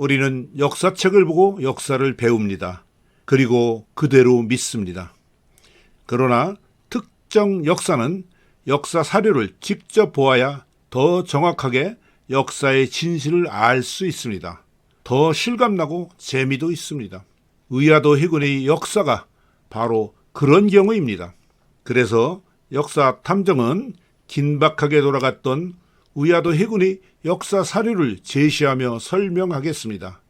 우리는 역사책을 보고 역사를 배웁니다. 그리고 그대로 믿습니다. 그러나 특정 역사는 역사 사료를 직접 보아야 더 정확하게 역사의 진실을 알 수 있습니다. 더 실감나고 재미도 있습니다. 위화도 해군의 역사가 바로 그런 경우입니다. 그래서 역사 탐정은 긴박하게 돌아갔던 위화도 해군의 역사 사료를 제시하며 설명하겠습니다.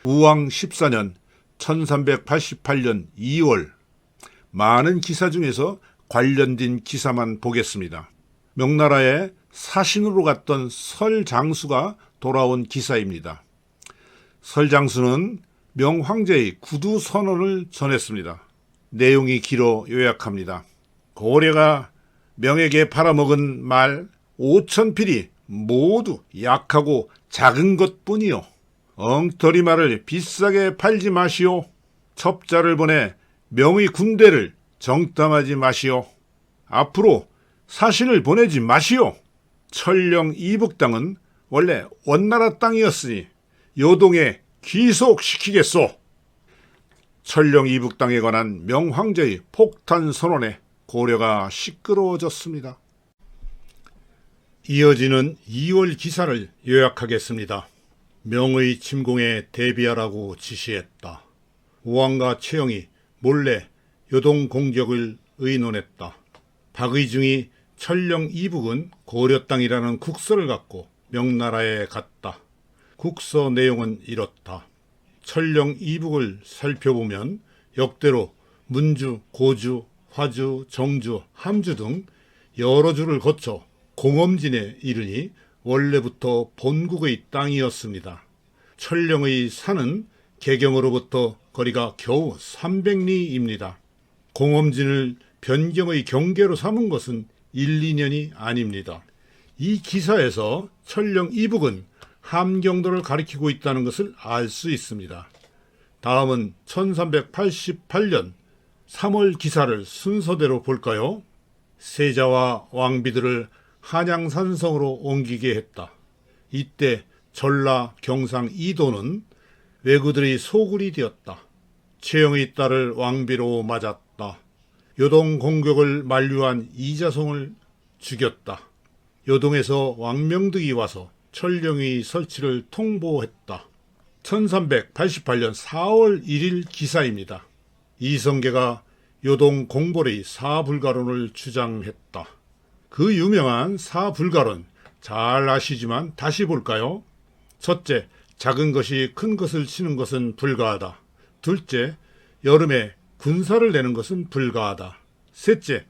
우왕 14년 1388년 2월 많은 기사 중에서 관련된 기사만 보겠습니다. 명나라에 사신으로 갔던 설장수가 돌아온 기사입니다. 설장수는 명황제의 구두 선언을 전했습니다. 내용이 길어 요약합니다. 고려가 명에게 팔아먹은 말 5,000필이 모두 약하고 작은 것뿐이요. 엉터리 말을 비싸게 팔지 마시오. 첩자를 보내 명의 군대를 정탐하지 마시오. 앞으로 사신을 보내지 마시오. 천령 이북 땅은 원래 원나라 땅이었으니 요동에 귀속시키겠소. 천령 이북 땅에 관한 명황제의 폭탄 선언에 고려가 시끄러워졌습니다. 이어지는 2월 기사를 요약하겠습니다. 명의 침공에 대비하라고 지시했다. 우왕과 최영이 몰래 요동 공격을 의논했다. 박의중이 천령 이북은 고려 땅이라는 국서를 갖고 명나라에 갔다. 국서 내용은 이렇다. 천령 이북을 살펴보면 역대로 문주, 고주, 화주, 정주, 함주 등 여러 주를 거쳐 공엄진에 이르니 원래부터 본국의 땅이었습니다. 천령의 산은 개경으로부터 거리가 겨우 300리입니다. 공엄진을 변경의 경계로 삼은 것은 1, 2년이 아닙니다. 이 기사에서 천령 이북은 함경도를 가리키고 있다는 것을 알 수 있습니다. 다음은 1388년 3월 기사를 순서대로 볼까요? 세자와 왕비들을 한양산성으로 옮기게 했다. 이때 전라, 경상 이도는 왜구들의 소굴이 되었다. 최영의 딸을 왕비로 맞았다. 요동 공격을 만류한 이자송을 죽였다. 요동에서 왕명득이 와서 천령의 설치를 통보했다. 1388년 4월 1일 기사입니다. 이성계가 요동 공벌의 사불가론을 주장했다. 그 유명한 사불가론 잘 아시지만 다시 볼까요? 첫째, 작은 것이 큰 것을 치는 것은 불가하다. 둘째, 여름에 군사를 내는 것은 불가하다. 셋째,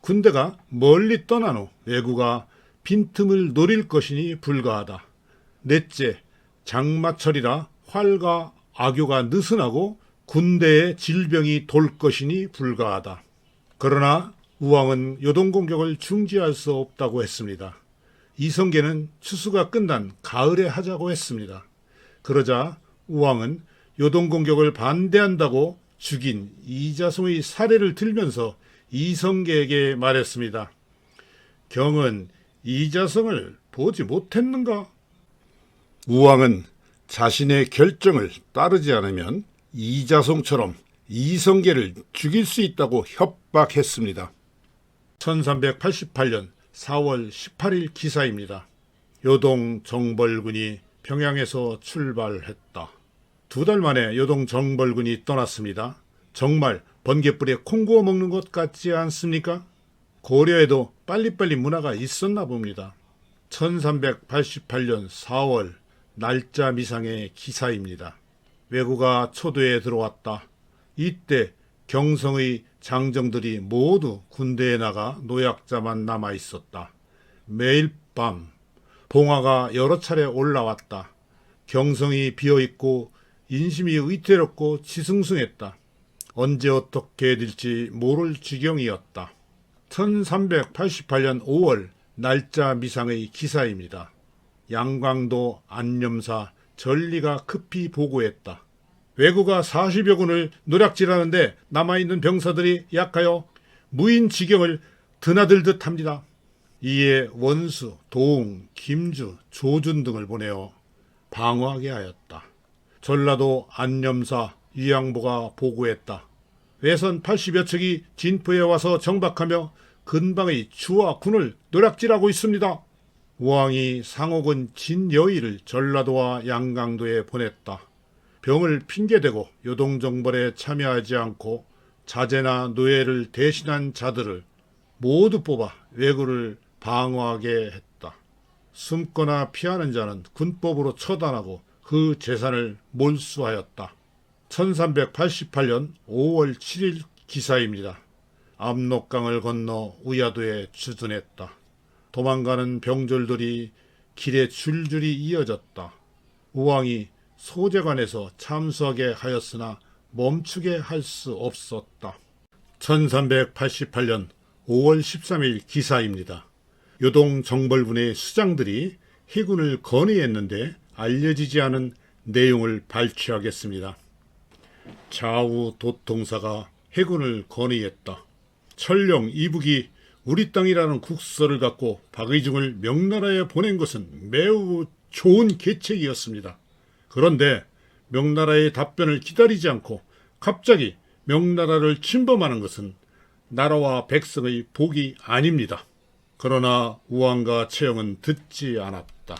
군대가 멀리 떠난 후 왜구가 빈틈을 노릴 것이니 불가하다. 넷째, 장마철이라 활과 악교가 느슨하고 군대에 질병이 돌 것이니 불가하다. 그러나 우왕은 요동 공격을 중지할 수 없다고 했습니다. 이성계는 추수가 끝난 가을에 하자고 했습니다. 그러자 우왕은 요동 공격을 반대한다고 죽인 이자송의 사례를 들면서 이성계에게 말했습니다. 경은 이자성을 보지 못했는가? 우왕은 자신의 결정을 따르지 않으면 이자성처럼 이성계를 죽일 수 있다고 협박했습니다. 1388년 4월 18일 기사입니다. 요동 정벌군이 평양에서 출발했다. 2달 만에 요동 정벌군이 떠났습니다. 정말 번갯불에 콩 구워 먹는 것 같지 않습니까? 고려에도 빨리빨리 문화가 있었나 봅니다. 1388년 4월 날짜 미상의 기사입니다. 왜구가 초도에 들어왔다. 이때 경성의 장정들이 모두 군대에 나가 노약자만 남아 있었다. 매일 밤 봉화가 여러 차례 올라왔다. 경성이 비어있고 인심이 위태롭고 지승승했다. 언제 어떻게 될지 모를 지경이었다. 1388년 5월 날짜 미상의 기사입니다. 양광도 안념사 전리가 급히 보고했다. 왜구가 40여 군을 노략질하는데 남아있는 병사들이 약하여 무인 지경을 드나들듯 합니다. 이에 원수, 도웅, 김주, 조준 등을 보내어 방어하게 하였다. 전라도 안념사 유양보가 보고했다. 외선 80여 척이 진포에 와서 정박하며 근방의 주와 군을 노략질하고 있습니다. 우왕이 상옥은 진여의를 전라도와 양강도에 보냈다. 병을 핑계대고 요동정벌에 참여하지 않고 자제나 노예를 대신한 자들을 모두 뽑아 왜구를 방어하게 했다. 숨거나 피하는 자는 군법으로 처단하고 그 재산을 몰수하였다. 1388년 5월 7일 기사입니다. 압록강을 건너 우야도에 주둔했다. 도망가는 병졸들이 길에 줄줄이 이어졌다. 우왕이 소재관에서 참수하게 하였으나 멈추게 할 수 없었다. 1388년 5월 13일 기사입니다. 요동 정벌군의 수장들이 해군을 건의했는데 알려지지 않은 내용을 발췌하겠습니다. 좌우 도통사가 해군을 건의했다. 천령 이북이 우리 땅이라는 국서를 갖고 박의중을 명나라에 보낸 것은 매우 좋은 계책이었습니다. 그런데 명나라의 답변을 기다리지 않고 갑자기 명나라를 침범하는 것은 나라와 백성의 복이 아닙니다. 그러나 우왕과 채영은 듣지 않았다.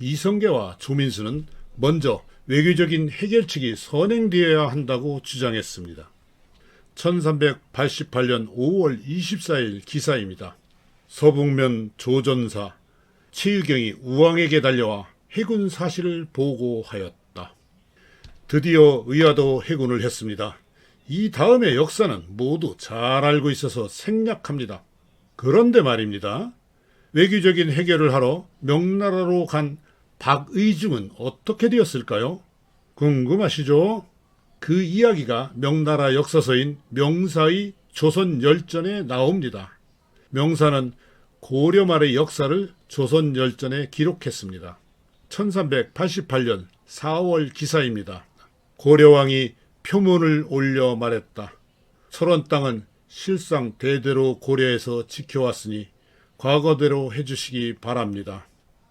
이성계와 조민수는 먼저 외교적인 해결책이 선행되어야 한다고 주장했습니다. 1388년 5월 24일 기사입니다. 서북면 조전사 최유경이 우왕에게 달려와 해군 사실을 보고하였다. 드디어 의아도 해군을 했습니다. 이 다음의 역사는 모두 잘 알고 있어서 생략합니다. 그런데 말입니다. 외교적인 해결을 하러 명나라로 간 박의중은 어떻게 되었을까요? 궁금하시죠? 그 이야기가 명나라 역사서인 명사의 조선열전에 나옵니다. 명사는 고려 말의 역사를 조선열전에 기록했습니다. 1388년 4월 기사입니다. 고려왕이 표문을 올려 말했다. 철원 땅은 실상 대대로 고려에서 지켜왔으니 과거대로 해주시기 바랍니다.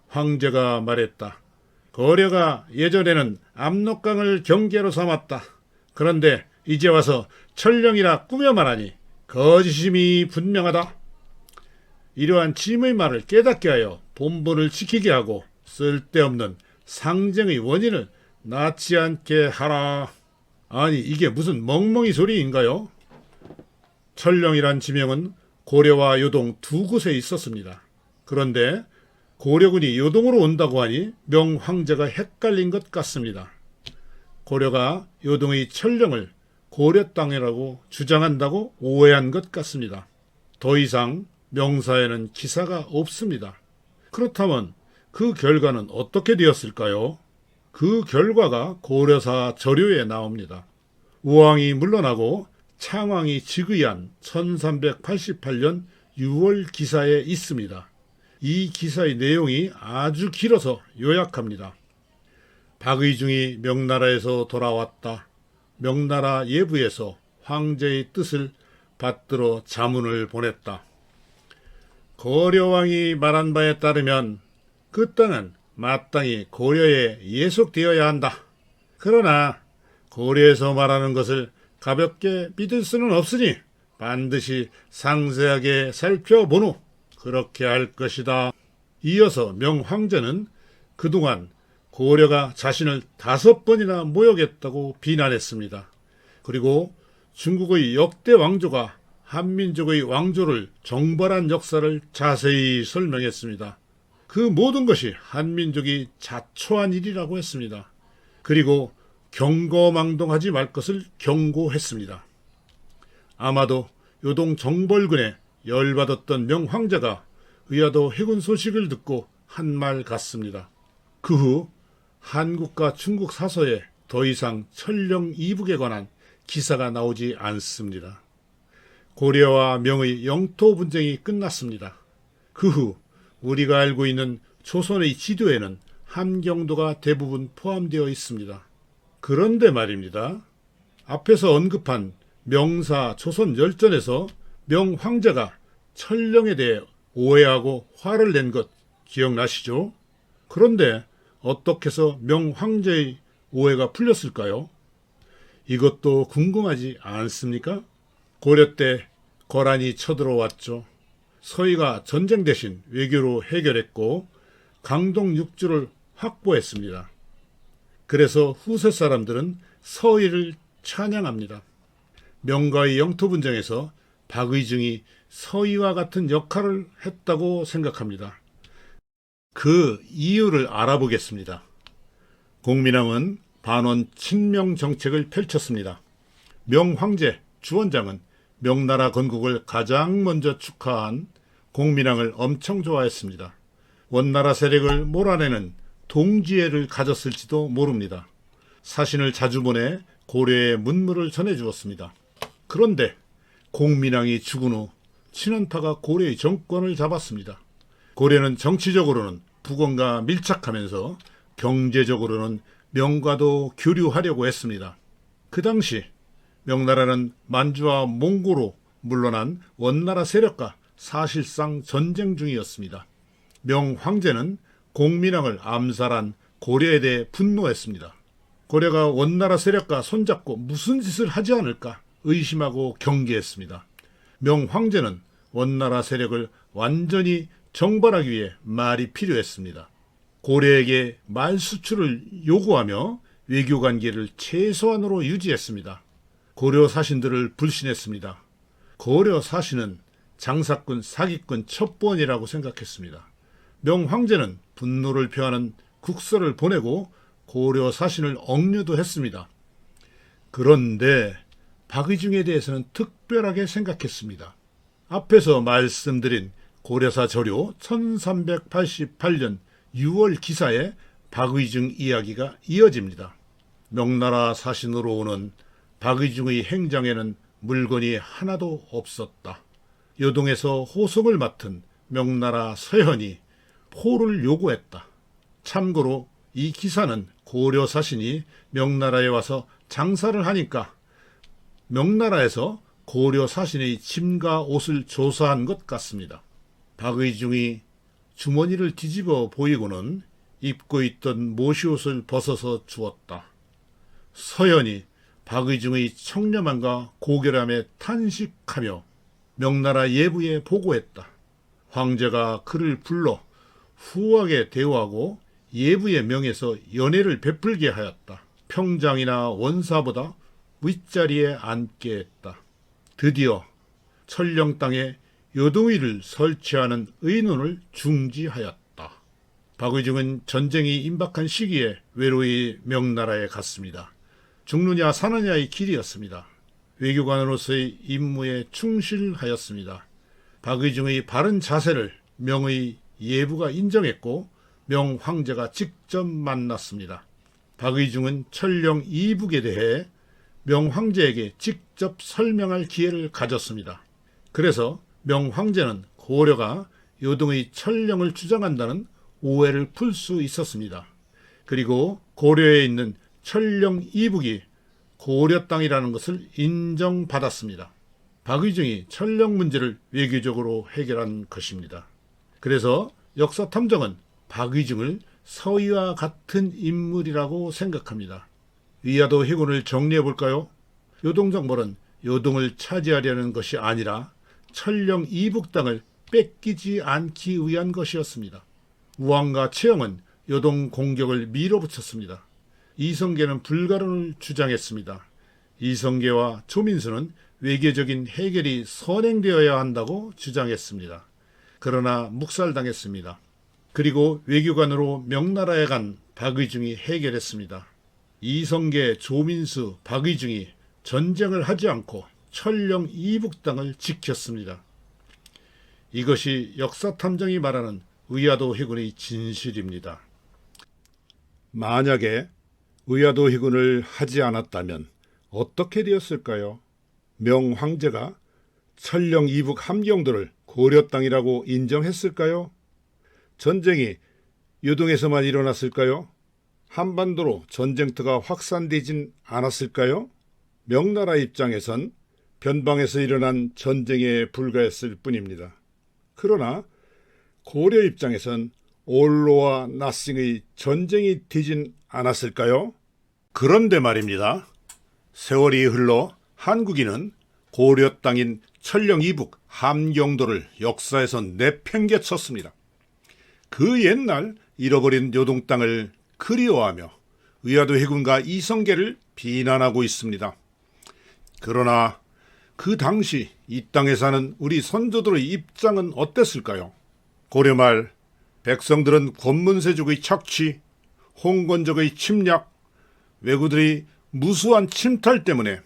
황제가 말했다. 고려가 예전에는 압록강을 경계로 삼았다. 그런데 이제 와서 천령이라 꾸며 말하니 거짓임이 분명하다. 이러한 짐의 말을 깨닫게 하여 본분을 지키게 하고 쓸데없는 상쟁의 원인을 낳지 않게 하라. 아니 이게 무슨 멍멍이 소리인가요? 천령이란 지명은 고려와 요동 두 곳에 있었습니다. 그런데 고려군이 요동으로 온다고 하니 명황제가 헷갈린 것 같습니다. 고려가 요동의 천령을 고려 땅이라고 주장한다고 오해한 것 같습니다. 더 이상 명사에는 기사가 없습니다. 그렇다면 그 결과는 어떻게 되었을까요? 그 결과가 고려사 저료에 나옵니다. 우왕이 물러나고 창왕이 즉위한 1388년 6월 기사에 있습니다. 이 기사의 내용이 아주 길어서 요약합니다. 박의중이 명나라에서 돌아왔다. 명나라 예부에서 황제의 뜻을 받들어 자문을 보냈다. 고려왕이 말한 바에 따르면 그 땅은 마땅히 고려에 예속되어야 한다. 그러나 고려에서 말하는 것을 가볍게 믿을 수는 없으니 반드시 상세하게 살펴본 후 그렇게 할 것이다. 이어서 명황제는 그동안 고려가 자신을 5번이나 모욕했다고 비난했습니다. 그리고 중국의 역대 왕조가 한민족의 왕조를 정벌한 역사를 자세히 설명했습니다. 그 모든 것이 한민족이 자초한 일이라고 했습니다. 그리고 경거망동하지 말 것을 경고했습니다. 아마도 요동 정벌군에 열받았던 명황제가 의아도 해군 소식을 듣고 한 말 같습니다. 그 후 한국과 중국 사서에 더 이상 천령 이북에 관한 기사가 나오지 않습니다. 고려와 명의 영토 분쟁이 끝났습니다. 그 후 우리가 알고 있는 조선의 지도에는 함경도가 대부분 포함되어 있습니다. 그런데 말입니다. 앞에서 언급한 명사 조선열전에서 명황제가 천령에 대해 오해하고 화를 낸 것 기억나시죠? 그런데 어떻게 해서 명황제의 오해가 풀렸을까요? 이것도 궁금하지 않습니까? 고려 때 거란이 쳐들어왔죠. 서희가 전쟁 대신 외교로 해결했고 강동 육주를 확보했습니다. 그래서 후세 사람들은 서희를 찬양합니다. 명가의 영토 분쟁에서 박의중이 서희와 같은 역할을 했다고 생각합니다. 그 이유를 알아보겠습니다. 공민왕은 반원 친명 정책을 펼쳤습니다. 명황제 주원장은 명나라 건국을 가장 먼저 축하한 공민왕을 엄청 좋아했습니다. 원나라 세력을 몰아내는 동지애를 가졌을지도 모릅니다. 사신을 자주 보내 고려의 문물을 전해주었습니다. 그런데 공민왕이 죽은 후 친원파가 고려의 정권을 잡았습니다. 고려는 정치적으로는 북원과 밀착하면서 경제적으로는 명과도 교류하려고 했습니다. 그 당시 명나라는 만주와 몽고로 물러난 원나라 세력과 사실상 전쟁 중이었습니다. 명황제는 공민왕을 암살한 고려에 대해 분노했습니다. 고려가 원나라 세력과 손잡고 무슨 짓을 하지 않을까 의심하고 경계했습니다. 명황제는 원나라 세력을 완전히 정벌하기 위해 말이 필요했습니다. 고려에게 말 수출을 요구하며 외교관계를 최소한으로 유지했습니다. 고려 사신들을 불신했습니다. 고려 사신은 장사꾼, 사기꾼, 첩보원이라고 생각했습니다. 명황제는 분노를 표하는 국서를 보내고 고려 사신을 억류도 했습니다. 그런데 박의중에 대해서는 특별하게 생각했습니다. 앞에서 말씀드린 고려사 저료 1388년 6월 기사에 박의중 이야기가 이어집니다. 명나라 사신으로 오는 박의중의 행장에는 물건이 하나도 없었다. 요동에서 호송을 맡은 명나라 서현이 포를 요구했다. 참고로 이 기사는 고려 사신이 명나라에 와서 장사를 하니까 명나라에서 고려 사신의 짐과 옷을 조사한 것 같습니다. 박의중이 주머니를 뒤집어 보이고는 입고 있던 모시옷을 벗어서 주었다. 서현이 박의중의 청렴함과 고결함에 탄식하며 명나라 예부에 보고했다. 황제가 그를 불러 후하게 대우하고 예부의 명에서 연회를 베풀게 하였다. 평장이나 원사보다 윗자리에 앉게 했다. 드디어 천령 땅에 요동위를 설치하는 의논을 중지하였다. 박의중은 전쟁이 임박한 시기에 외로이 명나라에 갔습니다. 죽느냐 사느냐의 길이었습니다. 외교관으로서의 임무에 충실하였습니다. 박의중의 바른 자세를 명의 예부가 인정했고 명황제가 직접 만났습니다. 박의중은 천령 이북에 대해 명황제에게 직접 설명할 기회를 가졌습니다. 그래서 명황제는 고려가 요동의 천령을 주장한다는 오해를 풀 수 있었습니다. 그리고 고려에 있는 천령 이북이 고려 땅이라는 것을 인정받았습니다. 박의중이 천령 문제를 외교적으로 해결한 것입니다. 그래서 역사탐정은 박의중을 서희와 같은 인물이라고 생각합니다. 위화도 해군을 정리해 볼까요? 요동정벌은 요동을 차지하려는 것이 아니라 천령 이북 땅을 뺏기지 않기 위한 것이었습니다. 우왕과 채영은 요동 공격을 밀어붙였습니다. 이성계는 불가론을 주장했습니다. 이성계와 조민수는 외교적인 해결이 선행되어야 한다고 주장했습니다. 그러나 묵살당했습니다. 그리고 외교관으로 명나라에 간 박의중이 해결했습니다. 이성계, 조민수, 박의중이 전쟁을 하지 않고 천령 이북 땅을 지켰습니다. 이것이 역사탐정이 말하는 의화도 해군의 진실입니다. 만약에 의화도 해군을 하지 않았다면 어떻게 되었을까요? 명황제가 천령 이북 함경도를 고려 땅이라고 인정했을까요? 전쟁이 요동에서만 일어났을까요? 한반도로 전쟁터가 확산되진 않았을까요? 명나라 입장에선 변방에서 일어난 전쟁에 불과했을 뿐입니다. 그러나 고려 입장에선 올로와 나싱의 전쟁이 되진 않았을까요? 그런데 말입니다. 세월이 흘러 한국인은 고려 땅인 천령 이북 함경도를 역사에서 내팽개쳤습니다. 그 옛날 잃어버린 요동 땅을 그리워하며 의아도 해군과 이성계를 비난하고 있습니다. 그러나 그 당시 이 땅에 사는 우리 선조들의 입장은 어땠을까요? 고려 말 백성들은 권문세족의 착취, 홍건적의 침략, 왜구들의 무수한 침탈 때문에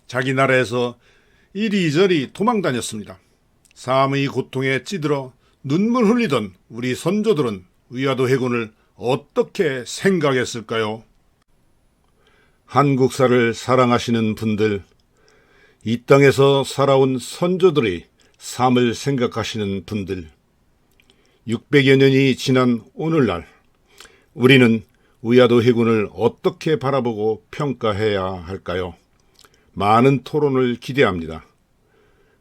자기 나라에서 이리저리 도망다녔습니다. 삶의 고통에 찌들어 눈물 흘리던 우리 선조들은 위화도 해군을 어떻게 생각했을까요? 한국사를 사랑하시는 분들, 이 땅에서 살아온 선조들의 삶을 생각하시는 분들, 600여 년이 지난 오늘날 우리는 위화도 해군을 어떻게 바라보고 평가해야 할까요? 많은 토론을 기대합니다.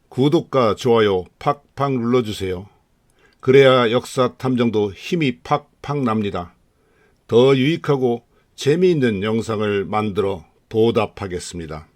구독과 좋아요 팍팍 눌러주세요. 그래야 역사 탐정도 힘이 팍팍 납니다. 더 유익하고 재미있는 영상을 만들어 보답하겠습니다.